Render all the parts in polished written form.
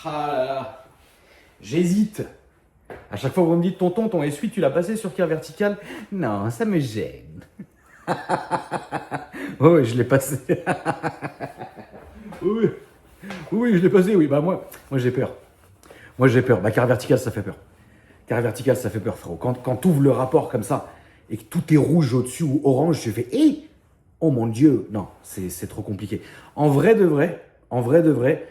Ah là là. J'hésite. À chaque fois que vous me dites tonton, ton essuie, tu l'as passé sur tir vertical. Non, ça me gêne. Oui, je l'ai passé. Oui, oui, je l'ai passé, oui. Bah moi j'ai peur. Moi j'ai peur. Bah car vertical, ça fait peur. Car vertical, ça fait peur, frérot. Quand tu ouvres le rapport comme ça et que tout est rouge au-dessus ou orange, tu fais hé, oh mon Dieu, non, c'est trop compliqué. En vrai de vrai,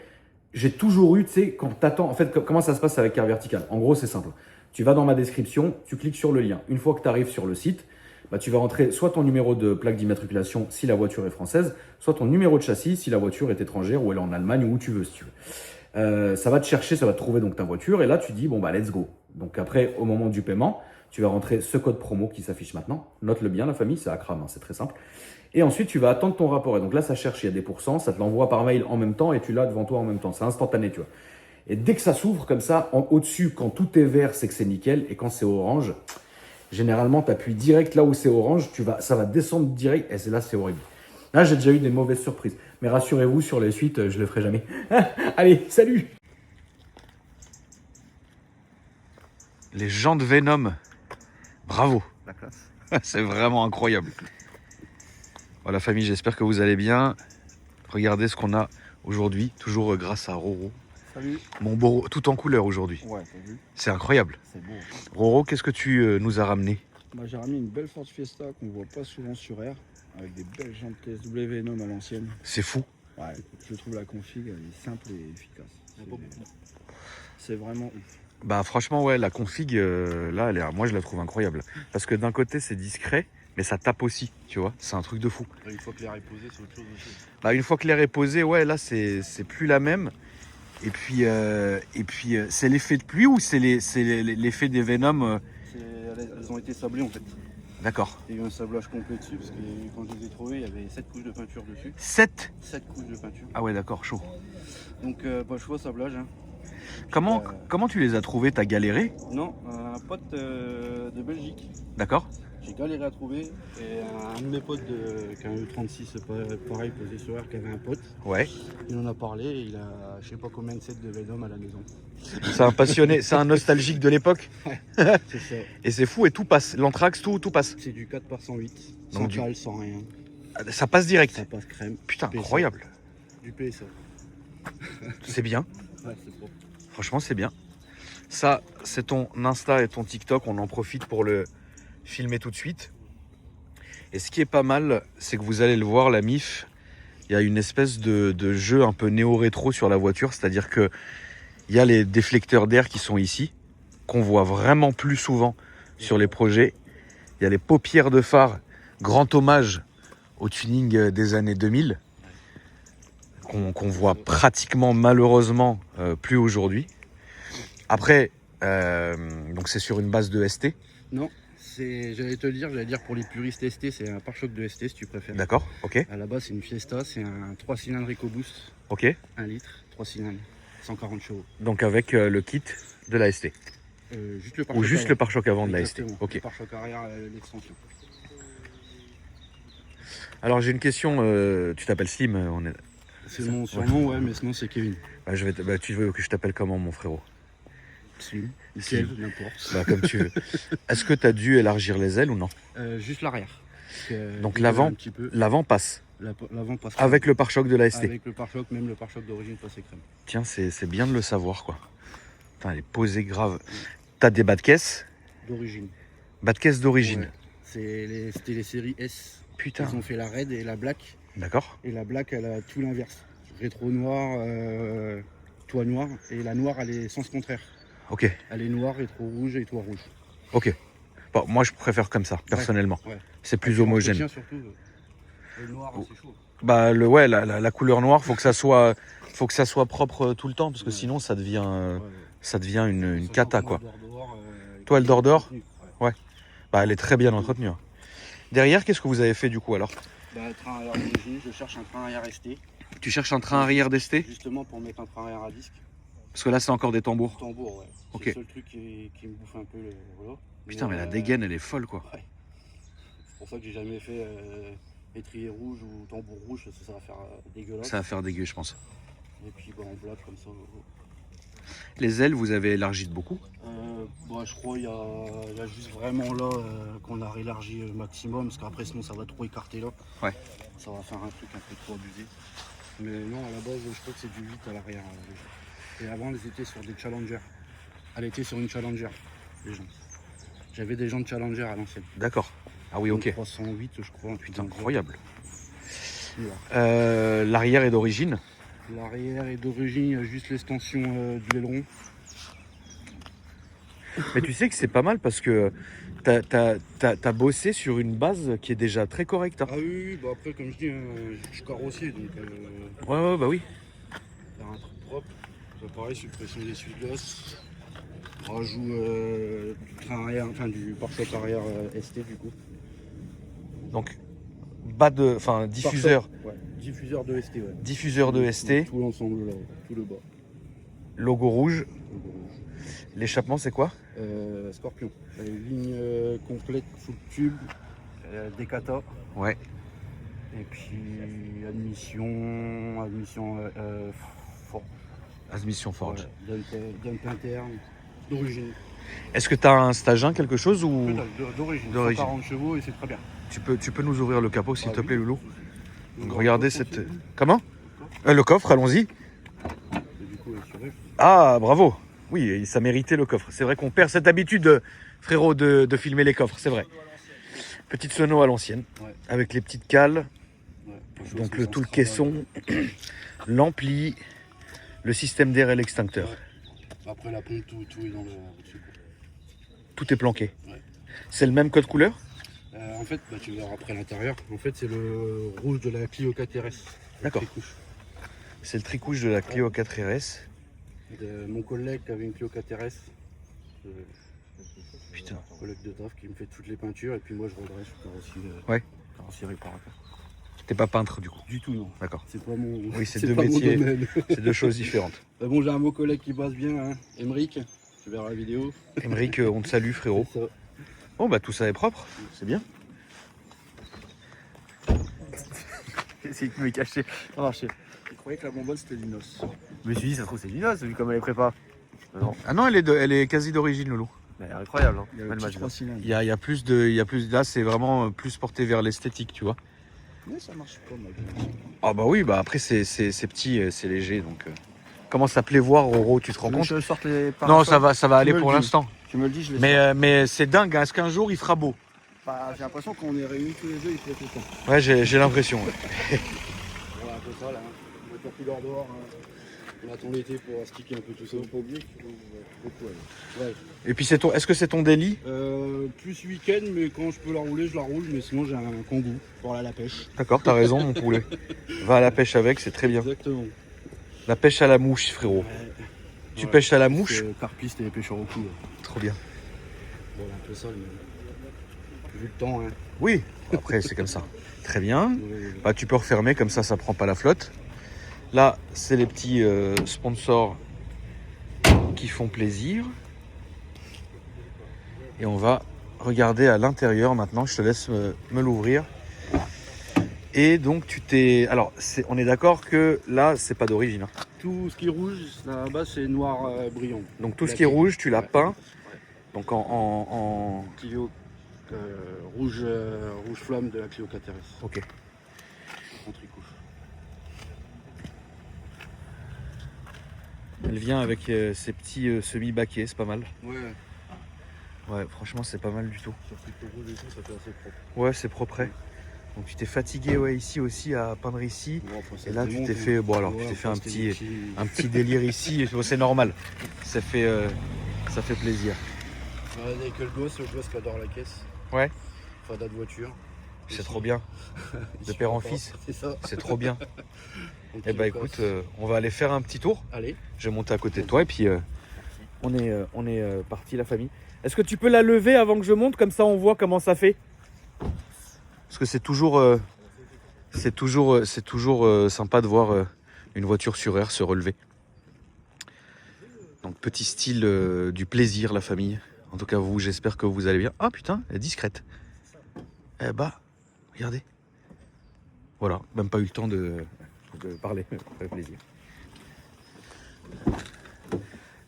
j'ai toujours eu, tu sais, quand t'attends, en fait, comment ça se passe avec car vertical? En gros, c'est simple. Tu vas dans ma description, tu cliques sur le lien. Une fois que tu arrives sur le site, bah, tu vas rentrer soit ton numéro de plaque d'immatriculation si la voiture est française, soit ton numéro de châssis si la voiture est étrangère ou elle est en Allemagne ou où tu veux, si tu veux. Ça va te chercher, ça va te trouver donc ta voiture et là tu dis bon bah let's go. Donc après au moment du paiement, tu vas rentrer ce code promo qui s'affiche maintenant. Note-le bien la famille, c'est Akram, hein, c'est très simple. Et ensuite tu vas attendre ton rapport. Et donc là ça cherche, il y a des pourcents, ça te l'envoie par mail en même temps et tu l'as devant toi en même temps. C'est instantané, tu vois. Et dès que ça s'ouvre comme ça, au-dessus, quand tout est vert, c'est que c'est nickel. Et quand c'est orange, généralement, tu appuies direct là où c'est orange, ça va descendre direct. Et c'est là, c'est horrible. Là, j'ai déjà eu des mauvaises surprises. Mais rassurez-vous, sur les suites, je ne le ferai jamais. Allez, salut! Les gens de Venom, bravo! La classe. C'est vraiment incroyable. Voilà, famille, j'espère que vous allez bien. Regardez ce qu'on a aujourd'hui, toujours grâce à Roro. Salut. Mon beau, tout en couleur aujourd'hui. Ouais, t'as vu? C'est incroyable. C'est beau. Roro, qu'est-ce que tu nous as ramené? Bah, j'ai ramené une belle Ford Fiesta qu'on voit pas souvent sur Air, avec des belles jantes TSW Venom à l'ancienne. C'est fou. Ouais, je trouve la config elle est simple et efficace. C'est vraiment ouf. Bah franchement ouais, la config là, moi je la trouve incroyable. Parce que d'un côté c'est discret, mais ça tape aussi, tu vois. C'est un truc de fou. Une fois que l'air est posé, c'est autre chose aussi. Bah une fois que l'air est posé, ouais là c'est plus la même. Et puis c'est l'effet de pluie ou c'est l'effet des Venom Elles ont été sablées en fait. D'accord. Il y a eu un sablage complet dessus parce que quand je les ai trouvées, il y avait 7 couches de peinture dessus. 7 couches de peinture. Ah ouais d'accord, chaud. Donc choix sablage. Hein. Comment tu les as trouvés? T'as galéré? Non, un pote de Belgique. D'accord. J'ai galéré à trouver et un de mes potes qui a un E36 pareil posé sur Air qui avait un pote. Ouais. Il en a parlé et il a je sais pas combien de sets de Venom à la maison. C'est un passionné, c'est un nostalgique de l'époque. Ouais, c'est ça. Et c'est fou et tout passe. L'anthrax, tout passe. C'est du 4 par 108, Donc sans cale, sans rien. Ça passe direct. Ça passe crème. Putain, PSA. incroyable. Du PSA. C'est bien. Ouais, c'est propre. Franchement, c'est bien. Ça, c'est ton Insta et ton TikTok. On en profite pour le filmer tout de suite. Et ce qui est pas mal, c'est que vous allez le voir, la MIF, il y a une espèce de jeu un peu néo-rétro sur la voiture. C'est-à-dire que il y a les déflecteurs d'air qui sont ici, qu'on voit vraiment plus souvent sur les projets. Il y a les paupières de phare, grand hommage au tuning des années 2000, qu'on voit pratiquement malheureusement plus aujourd'hui. Après, donc c'est sur une base de ST. Non, j'allais dire pour les puristes ST, c'est un pare-choc de ST si tu préfères. D'accord, ok. À la base, c'est une Fiesta, c'est un 3 cylindres EcoBoost, Ok. 1 litre, 3 cylindres, 140 chevaux. Donc avec le kit de la ST. Juste le Ou juste le pare-choc avant de la ST. Exactement. Ok. Le pare-choc arrière, l'extension. Alors j'ai une question, tu t'appelles Slim, on est... C'est mon surnom, ouais, mais sinon c'est Kevin. Bah, tu veux que je t'appelle comment, mon frérot? Slim, Slim. Kev, n'importe. Bah, comme tu veux. Est-ce que tu as dû élargir les ailes ou non? Juste l'arrière. Donc l'avant passe L'avant passe avec le pare-choc de la ST. Avec le pare-choc, même le pare-choc d'origine passé crème. Tiens, c'est bien de le savoir, quoi. Putain, elle est posée grave. T'as des bas de caisse? D'origine. Bas de caisse d'origine. Ouais. C'était les séries S. Putain. Ils ont fait la Red et la Black. D'accord. Et la Black, elle a tout l'inverse. Rétro noir, toit noir. Et la noire, elle est sens contraire. Ok. Elle est noire, rétro rouge et toit rouge. Ok. Bon, moi, je préfère comme ça, personnellement. Ouais. C'est plus homogène. Surtout, le noir, c'est chaud. Bah, la couleur noire, faut que ça soit propre tout le temps, parce que sinon, ça devient une cata, quoi. Toi, elle dort. Ouais. Bah, elle est très bien entretenue. Hein. Derrière, qu'est-ce que vous avez fait du coup alors? Bah, train arrière d'origine, je cherche un train arrière ST. Tu cherches un train arrière d'ST? Justement pour mettre un train arrière à disque. Parce que là, c'est encore des tambours. Tambour, ouais. Ok. C'est le seul truc qui me bouffe un peu le voilà. Putain, mais la dégaine, elle est folle, quoi. Ouais. C'est pour ça que j'ai jamais fait étrier rouge ou tambour rouge, parce que ça va faire dégueulasse. Ça va faire dégueu, je pense. Et puis bah, en black comme ça. Les ailes, vous avez élargi de beaucoup. Je crois qu'il y a juste vraiment là qu'on a élargi le maximum, parce qu'après sinon ça va trop écarter là. Ouais. Ça va faire un truc un peu trop abusé. Mais non, à la base, je crois que c'est du 8 à l'arrière. Et avant, elles étaient sur des Challenger. Elle était sur une Challenger, les jantes. J'avais des jantes Challenger à l'ancienne. D'accord. Ah oui, ok. 308, je crois. Putain, incroyable. Voilà. L'arrière est d'origine. L'arrière est d'origine, il y a juste l'extension du aileron. Mais tu sais que c'est pas mal parce que t'as bossé sur une base qui est déjà très correcte. Hein. Ah oui, bah après, comme je dis, je suis carrossier, donc Ouais, bah oui. faire un truc propre. Ça pareil, suppression des essuie-glaces. Rajout du train arrière, enfin du pare-choc arrière ST du coup. Donc, diffuseur. Ouais, diffuseur de ST, ouais. Diffuseur de ST. Tout l'ensemble là, tout le bas. Logo rouge. Logo rouge. L'échappement, c'est quoi? Scorpion. Ligne complète, full tube, Decata. Ouais. Et puis admission Forge. Admission Forge. Ouais, dump interne, d'origine. Est-ce que tu as un Stagin, quelque chose ou D'origine. D'origine. 140 chevaux et c'est très bien. tu peux nous ouvrir le capot, s'il te plaît, Loulou? Donc, Donc, regardez cette... Comment? Le coffre, allons-y. Et du coup, assuré. Ah, bravo. Oui, ça méritait le coffre. C'est vrai qu'on perd cette habitude, frérot, de filmer les coffres, c'est vrai. Petite sono à l'ancienne, Ouais. avec les petites cales. Ouais. Donc tout le Sens caisson, l'ampli, le système d'air et l'extincteur. Ouais. Après la pompe, tout est dans le dessus. Tout est planqué. Ouais. C'est le même code couleur? En fait, tu verras après l'intérieur. En fait, c'est le rouge de la Clio 4 RS. D'accord. C'est le tricouche de la Clio 4 RS. De mon collègue qui avait une Clio 4 RS. Putain. Un collègue de taf qui me fait toutes les peintures et puis moi je redresse, je suis carrossier réparateur. T'es pas peintre du coup? Du tout, non. D'accord. C'est pas mon. Oui, c'est deux métiers. C'est deux choses différentes. Bon, j'ai un beau collègue qui bosse bien, hein. Émeric. Tu verras la vidéo. Émeric, on te salue, frérot. C'est ça. Bon, bah tout ça est propre. C'est bien. Essayez de me cacher. Ça marchait. Je croyais que la bonbonne c'était du noce. Je me suis dit, ça se trouve, c'est du noce, vu comme elle est prépa. Non, Ah non, elle est quasi d'origine, Loulou. mais elle est incroyable. Hein. Il y a le Belle petit machine. 3 cylindres. Il y a plus de. Là, c'est vraiment plus porté vers l'esthétique, tu vois. Mais ça marche pas mal. Ah bah oui, bah après c'est petit, c'est léger, donc. Comment ça plaivoire, Roro, tu te rends compte? Je sorte les Non, ça va aller me pour le dis. l'instant. Tu me le dis, je vais sortir. Mais c'est dingue, hein. Est-ce qu'un jour il fera beau? J'ai l'impression qu'on est réunis tous les deux, il fait tout le temps. Ouais, j'ai l'impression. Ouais. Voilà, un peu ça là. Hein. On va faire couleur dehors. Hein. On attend l'été pour sticker un peu tout ça. Pas oublier qu'il faut beaucoup. Ouais. Et puis est-ce que c'est ton délit? Plus week-end, mais quand je peux la rouler, je la roule. Mais sinon, j'ai un kangou pour aller à la pêche. D'accord, t'as raison, mon poulet. Va à la pêche avec, c'est très bien. Exactement. La pêche à la mouche, frérot. Ouais. Tu pêches à la mouche? C'est carpiste et pêcheurs au cou. Ouais. Trop bien. Voilà, un peu ça. Mais... Vu le temps, hein. Oui, après c'est comme ça. Très bien. Ouais. Bah, tu peux refermer, comme ça prend pas la flotte. Là, c'est les petits sponsors qui font plaisir. Et on va regarder à l'intérieur maintenant. Je te laisse me l'ouvrir. Et donc tu t'es... Alors, on est d'accord que là, c'est pas d'origine. Hein. Tout ce qui est rouge, là-bas, c'est noir brillant. Donc tout ce qui est rouge, tu l'as Ouais. peint. Ouais. Donc en... Clio rouge flamme de la Clio 4 RS. Ok. En tricouche. Elle vient avec ces petits semi-baquets, c'est pas mal. Ouais, Ouais, franchement, c'est pas mal du tout. sur le rouge et tout, ça fait assez propre. Ouais, c'est propre. Donc tu t'es fatigué ici aussi à peindre ici. Bon, après, ça Et se là, tu démonte, t'es hein. fait... Bon, alors, Ouais, tu t'es fait après, c'était un petit délire ici. Bon, c'est normal. Ça fait plaisir. Ouais, avec le gosse qui adore la caisse. Ouais. Fada de voiture. C'est trop bien. De père en fils. C'est ça. C'est trop bien. Donc, Eh bah il écoute, passe. on va aller faire un petit tour. Allez. Je vais monter à côté de toi et puis on est parti la famille. Est-ce que tu peux la lever avant que je monte, comme ça on voit comment ça fait? Parce que c'est toujours sympa de voir une voiture sur air se relever. Donc petit style du plaisir la famille. En tout cas vous, j'espère que vous allez bien. Ah putain, elle est discrète. Eh bah, regardez. Voilà, même pas eu le temps de parler. Ça fait plaisir.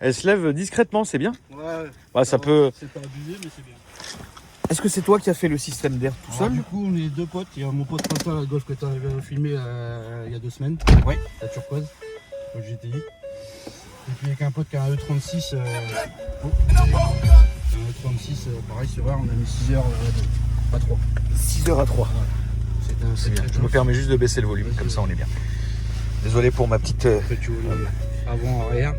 Elle se lève discrètement, c'est bien. Ouais. Ouais, ça peut. C'est pas abusé, mais c'est bien. Est-ce que c'est toi qui as fait le système d'air tout Alors, seul? du coup, on est deux potes. Il y a mon pote Quentin, la golf que tu as filmé il y a 2 semaines. Ouais. La turquoise, le GTI. Et puis avec un pote qui a un E36. Un E36, pareil sur R, on a mis 6 heures à 3. 6 heures à 3. C'était un C'est bien. sacré Je me golf. permets juste de baisser le volume, comme ça on est bien. Désolé pour ma petite. Après, tu vois les avant, arrière.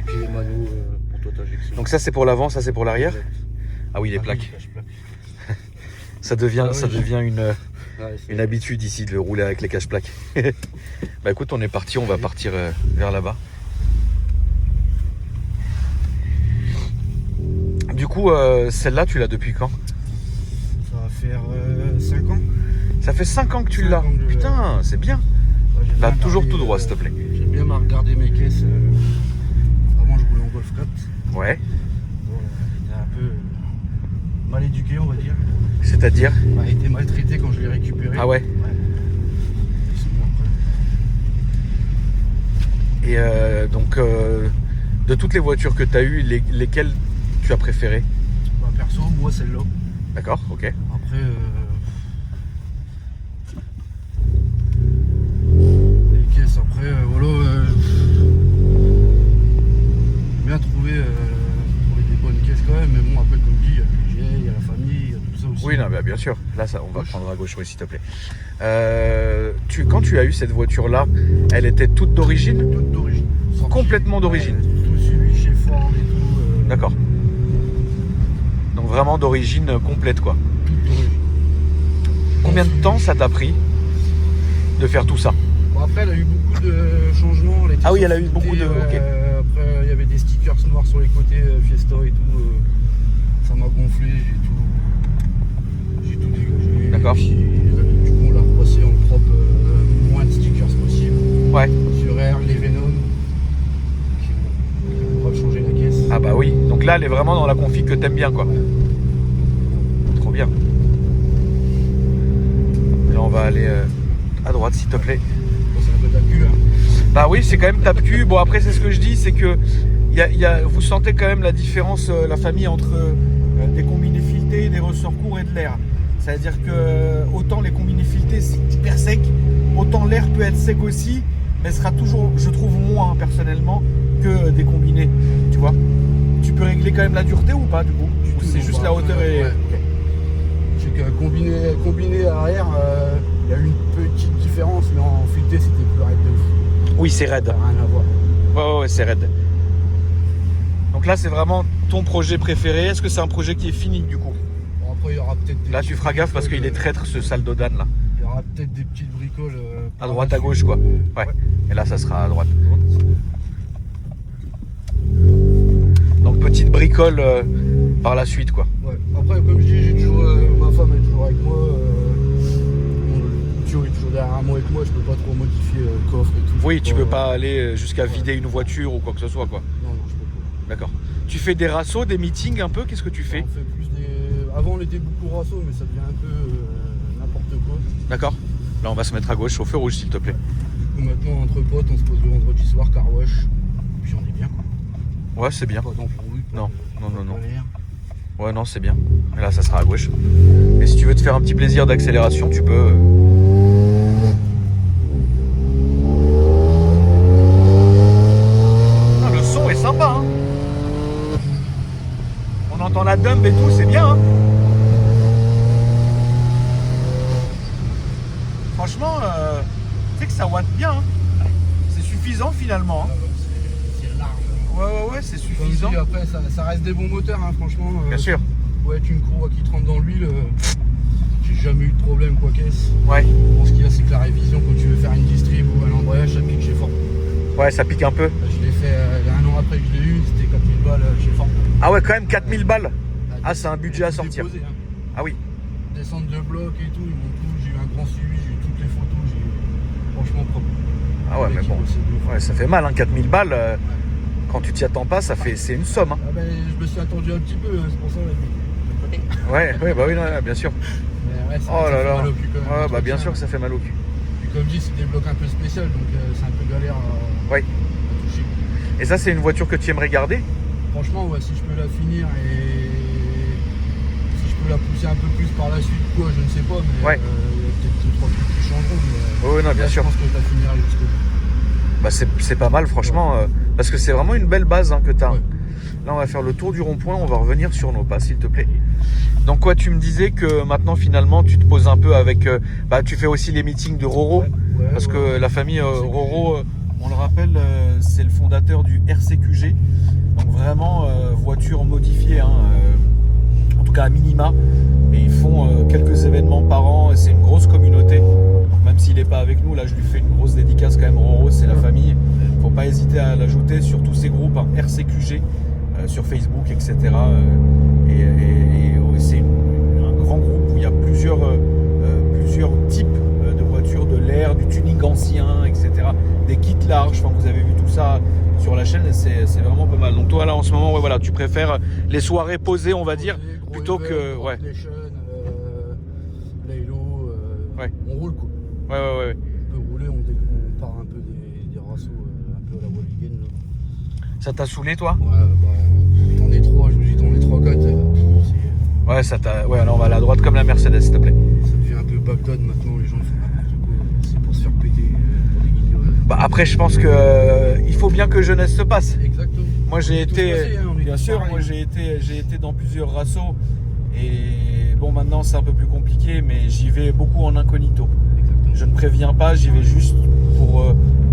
Puis les manos pour toi, t'injection. Donc ça c'est pour l'avant, ça c'est pour l'arrière. Ah oui, les plaques. Ça devient, Ah oui, une habitude ici de rouler avec les cache-plaques. Bah écoute, on est parti, on va partir vers là-bas. Du coup, celle-là, tu l'as depuis quand? Ça va faire 5 ans. Ça fait 5 ans que tu 5 l'as. ans que je- Putain, c'est bien. Ouais, j'aime Là, bien toujours regarder, tout droit, s'il te plaît. J'aime bien regarder mes caisses. Avant, je roulais en Golf 4. Ouais. Bon, j'étais un peu mal éduqué, on va dire. C'est-à-dire? On a été maltraité quand je l'ai récupéré. Ah ouais. Sinon, après, Et donc, de toutes les voitures que tu as eues, lesquelles tu as préférées? bah, perso, moi, celle-là. D'accord, ok. Après, les caisses, après, voilà. J'aime bien trouver des bonnes caisses quand même, mais bon, après, comme dit, il y a le budget, il y a la famille, il y a tout ça aussi. Oui, non, bah, bien sûr. Là, ça, on va prendre à gauche, oui, s'il te plaît. Quand tu as eu cette voiture-là, elle était toute d'origine? Toute d'origine. Complètement d'origine. Tout suivi chez Ford et tout. D'accord. Donc vraiment d'origine complète, quoi. Toute d'origine. Combien de temps ça t'a pris de faire tout ça? Bon, après, elle a eu beaucoup de changements. Elle était Ah oui, elle a eu sortie, beaucoup de- ok. Après, il y avait des stickers noirs sur les côtés, Fiesta et tout. Ça m'a gonflé, j'ai tout dégagé. D'accord. Et puis, du coup, on l'a repassé en propre, moins de stickers possible. Ouais. Sur R, les Venom. Puis, on va changer la caisse. Ah bah oui. Donc là, elle est vraiment dans la config que t'aimes bien, quoi. Trop bien. Là, on va aller à droite, s'il te plaît. Bon, c'est un peu ta cul, hein. Bah oui, c'est quand même tape-cul. Bon, après, c'est ce que je dis, c'est que vous sentez quand même la différence, la famille, entre des combinés filetés, des ressorts courts et de l'air. C'est-à-dire que autant les combinés filetés, c'est hyper sec, autant l'air peut être sec aussi, mais sera toujours, je trouve, moins personnellement que des combinés. Tu vois? Tu peux régler quand même la dureté ou pas, du coup? C'est juste la hauteur et... Ouais. Ok. C'est que combiné arrière, il y a eu une petite différence, mais en fileté, c'était plus raide de fou. Oui, c'est raide. Ça n'a rien à voir. Ouais, c'est raide. Donc là, c'est vraiment ton projet préféré. Est-ce que c'est un projet qui est fini, du coup? Bon, après, il y aura peut-être des Là, tu petites feras gaffe parce qu'il est bricoles, traître, ce sale Dodan, là. Il y aura peut-être des petites bricoles. À droite, à gauche, quoi. Ouais. Et là, ça sera à droite. Donc, petite bricole par la suite, quoi. Ouais. Après, comme je dis, j'ai toujours, ma femme est toujours avec moi. Mon tuyau est toujours derrière moi avec moi. Je peux pas trop modifier le coffre et tout. Oui, tu peux pas aller jusqu'à vider une voiture ou quoi que ce soit, quoi. Non, je peux pas. D'accord. Tu fais des rassos, des meetings un peu? Qu'est-ce que tu fais? On fait plus des. Avant, on était beaucoup rasso, mais ça devient un peu n'importe quoi. D'accord. Là, on va se mettre à gauche, au feu rouge, s'il te plaît. Du coup, maintenant, entre potes, on se pose le vendredi soir, car wash. Puis on est bien, quoi. Ouais, c'est bien. Pas d'embrouille, pas Non, de- non, pas non, de non. galère. Ouais, non, c'est bien. Et là, ça sera à gauche. Et si tu veux te faire un petit plaisir d'accélération, tu peux. Ah, le son est sympa, hein. On entend la dump et tout, c'est bien, hein. Franchement, tu sais que ça watt bien, hein. C'est suffisant finalement, hein. C'est large. Ouais, c'est Comme suffisant. dit, après, ça reste des bons moteurs, hein, franchement. Bien sûr. Ouais, être une courroie qui trempe dans l'huile, j'ai jamais eu de problème, quoi qu'est-ce. Ouais. Bon, ce qu'il y a, c'est que la révision, quand tu veux faire une distrib ou un embrayage, ça pique chez Ford. Ouais, ça pique un peu. Je l'ai fait un an après que je l'ai eu, c'était 4000 balles chez Ford. Ah ouais, quand même 4000 balles. Ah, c'est un budget à sortir. Déposé, hein. Ah oui. Descendre de bloc et tout, ils m'ont tout, j'ai eu un grand suivi, j'ai eu toutes les photos, franchement propre. Ah ouais, mais bon. Ouais, ça fait mal, hein, 4000 balles. Quand tu t'y attends pas, c'est une somme, hein. Ah ben, je me suis attendu un petit peu, c'est pour ça là. Ouais, bah oui, non, bien sûr. Mais ouais, Oh là là. mal au cul quand même. Ouais, bah bien sûr que ça fait mal au cul. Puis comme dit, c'est des blocs un peu spéciaux, donc c'est un peu galère à Ouais. toucher. Et ça, c'est une voiture que tu aimerais garder? Franchement, ouais, si je peux la finir et si je peux la pousser un peu plus par la suite, quoi, je ne sais pas, mais Ouais. il y a peut-être 2-3 trucs qui changeront. Mais, Oui, non, bien là, sûr. Je pense que je la finirai jusqu'au bout. Bah, c'est pas mal, franchement, parce que c'est vraiment une belle base hein, que tu as. Ouais. Là, on va faire le tour du rond-point, on va revenir sur nos pas, s'il te plaît. Donc, quoi, tu me disais que maintenant, finalement, tu te poses un peu avec. Bah, tu fais aussi les meetings de Roro, Ouais, parce ouais. que la famille Roro, on le rappelle, c'est le fondateur du RCQG. Donc, vraiment, voiture modifiée, hein, en tout cas à minima. Et ils font quelques événements par an, et c'est une grosse communauté. Donc, même s'il n'est pas avec nous, là, je lui fais une grosse dédicace quand même. Roro, c'est la famille. Faut pas hésiter à l'ajouter sur tous ces groupes, hein, RCQG, sur Facebook, etc. C'est un grand groupe où il y a plusieurs types de voitures, de l'air, du tuning ancien, etc. Des kits larges, enfin, vous avez vu tout ça sur la chaîne et c'est vraiment pas mal. Donc toi là en ce moment, ouais, voilà, tu préfères les soirées posées, on va dire, Gros plutôt event, que... Ouais, Nation, Laylo, Ouais. On roule quoi. ouais. On peut rouler, on part un peu des rassos, un peu à la Walligan. Ça t'a saoulé toi? Ouais, bah, t'en es 3, je vous dis, t'en es 3, 4. Ouais, ça t'a... Ouais, alors on va à la droite comme la Mercedes, s'il te plaît. Ça devient un peu Bagdad maintenant, les gens font n'importe quoi. C'est pour se faire péter pour des guignols. Bah après, je pense que il faut bien que jeunesse se passe. Exactement. Moi j'ai On est tous été, passés, hein, on est bien tous sûr, pareils, moi hein. j'ai été dans plusieurs rassos et bon maintenant c'est un peu plus compliqué, mais j'y vais beaucoup en incognito. Exactement. Je ne préviens pas, j'y vais juste pour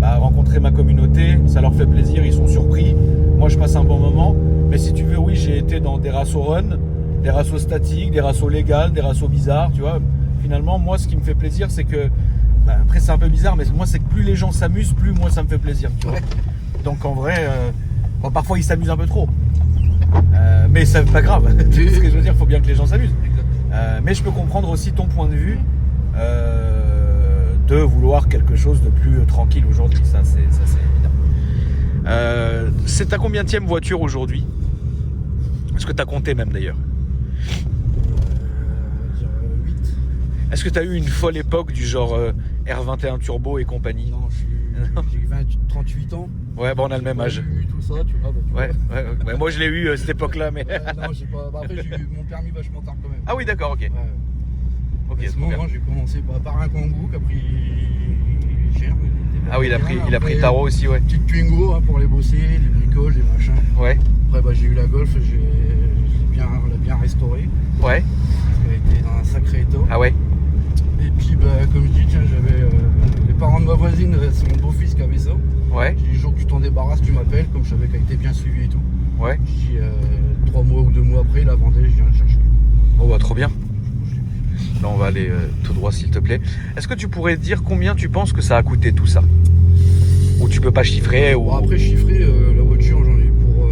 rencontrer ma communauté, ça leur fait plaisir, ils sont surpris. Moi je passe un bon moment, mais si tu veux, oui, j'ai été dans des rassos run, des rassos statiques, des rassos légales, des rassos bizarres, tu vois. Finalement, moi ce qui me fait plaisir, c'est que après c'est un peu bizarre, mais moi c'est que plus les gens s'amusent, plus moi ça me fait plaisir, tu vois. Ouais. Donc en vrai, bon, parfois ils s'amusent un peu trop, mais c'est pas grave. Tu vois ce que je veux dire, il faut bien que les gens s'amusent. Mais je peux comprendre aussi ton point de vue de vouloir quelque chose de plus tranquille aujourd'hui. Ça c'est évident. C'est ta combienième voiture aujourd'hui? Est-ce que tu as compté même d'ailleurs? On va dire 8. Est-ce que tu as eu une folle époque du genre R21 Turbo et compagnie? Non, j'ai 38 ans. Ouais, bon, on a le même âge. J'ai eu tout ça, tu vois. Ouais. Moi je l'ai eu cette époque-là, mais. Non, j'ai pas. Bah, après, j'ai eu mon permis vachement tard quand même. Ah oui, d'accord, ok. Ouais. Ok, À ce trop bien. moment, j'ai commencé par un Kangoo qui a pris cher. Ah oui, il a pris Après, Taro aussi, ouais. Petite Twingo hein, pour les bosser, les bricoles, les machins. Ouais, Après, bah, j'ai eu la Golf, on l'a bien restaurée. ouais. Elle était dans un sacré état. Ah ouais. Et puis, bah, comme je dis, tiens, j'avais les parents de ma voisine, c'est mon beau-fils qui avait ça. Ouais, Je dis, le jour que tu t'en débarrasses, tu m'appelles, comme je savais qu'elle était bien suivie et tout. ouais. Je dis, 3 mois ou 2 mois après, il la vendait, je viens le chercher. Bon bah trop bien. Là on va aller tout droit s'il te plaît. Est-ce que tu pourrais dire combien tu penses que ça a coûté tout ça? Ou tu peux pas chiffrer ou... Bon, après, chiffré, la voiture, j'en ai eu pour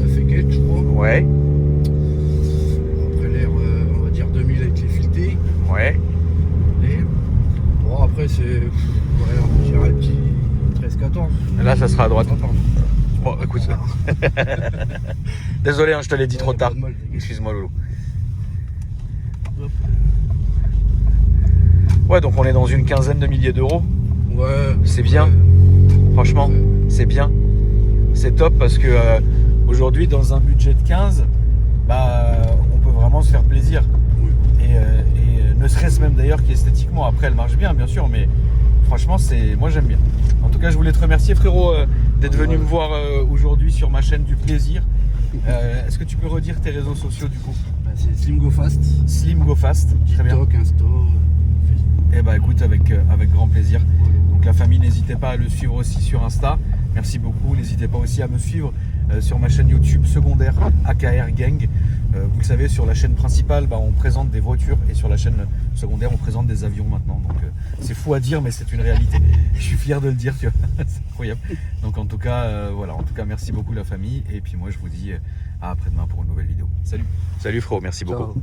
9 et quelques, je crois. Ouais, Après, l'air, on va dire 2000 avec les filetés. ouais. Bon, après, c'est. Ouais, on dirait un petit 13-14. Là ça sera à droite. Ah, pardon. Bon écoute. Désolé, hein, je te l'ai dit trop Ouais, tard. pas de mal, t'inquiète. Excuse-moi Loulou. Hop. Ouais, donc on est dans une quinzaine de milliers d'euros. Ouais. C'est bien. Ouais. Franchement, Ouais. c'est bien. C'est top parce que aujourd'hui, dans un budget de 15, on peut vraiment se faire plaisir. Oui. Et ne serait-ce même d'ailleurs qu'esthétiquement. Après, elle marche bien, bien sûr, mais franchement, moi j'aime bien. En tout cas, je voulais te remercier, frérot, d'être venu me voir aujourd'hui sur ma chaîne du plaisir. Est-ce que tu peux redire tes réseaux sociaux du coup? Bah, c'est Slim Go Fast. Slim Go Fast, très bien. TikTok, Insta, Facebook. Eh bah écoute, avec grand plaisir. Voilà. Donc la famille, n'hésitez pas à le suivre aussi sur Insta. Merci beaucoup. N'hésitez pas aussi à me suivre sur ma chaîne YouTube secondaire AKR Gang. Vous le savez, sur la chaîne principale, on présente des voitures et sur la chaîne secondaire, on présente des avions maintenant. Donc c'est fou à dire, mais c'est une réalité. Je suis fier de le dire, tu vois. C'est incroyable. Donc en tout cas, voilà. En tout cas, merci beaucoup la famille. Et puis moi, je vous dis à après-demain pour une nouvelle vidéo. Salut. Salut frérot, merci beaucoup. Ciao.